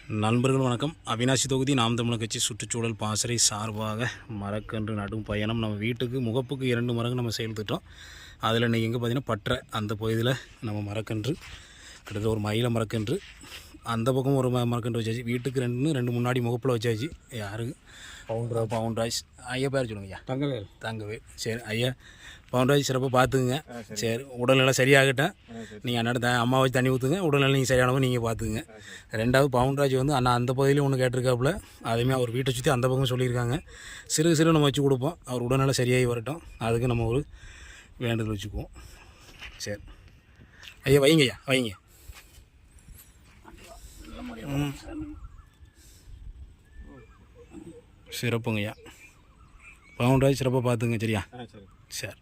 நண்பர்கள் வணக்கம். அவினாசி தொகுதி நாம் தமிழர் கட்சி சுற்றுச்சூழல் பாசறை சார்பாக மரக்கன்று நடும் பயணம். நம்ம வீட்டுக்கு முகப்புக்கு 2 மரங்கள் நம்ம செயல்திட்டோம். அதில் இன்றைக்கி எங்கே பார்த்தீங்கன்னா பற்றை அந்த பகுதியில் நம்ம மரக்கன்று கிட்டத்தட்ட ஒரு மயில மரக்கன்று, அந்த பக்கம் ஒரு மரக்கன்று வச்சாச்சு. வீட்டுக்கு ரெண்டு முன்னாடி முகப்பில் வச்சாச்சு. யாருக்கு பவுன்ராஜ் ஐயா பேர் சொல்லுங்க. ஐயா தங்கவேல். சரி ஐயா பவுன்ராஜ் சிறப்பாக பார்த்துக்குங்க. சரி உடல்நிலை சரியாகட்டும். நீங்கள் அண்ணாட்ட அம்மா வச்சு தண்ணி ஊற்றுங்க. உடல்நிலை நீங்கள் சரியானவங்க நீங்கள் பார்த்துக்குங்க. ரெண்டாவது பவுன்ராஜ் வந்து அண்ணா அந்த பகுதியிலையும் ஒன்று கேட்டிருக்காப்புல. அதுவுமே அவர் வீட்டை சுற்றி அந்த பக்கம் சொல்லியிருக்காங்க. சிறு நம்ம வச்சு கொடுப்போம். அவர் உடல்நிலை சரியாகி வரட்டும். அதுக்கு நம்ம ஒரு வேண்டுதல் வச்சுக்குவோம். சரி ஐயா வைங்க. ஐயா வைங்க. சிறப்புங்கய்யா. பவுன்ராஜ் சிறப்பாக பார்த்துங்க. சரியா? சரி.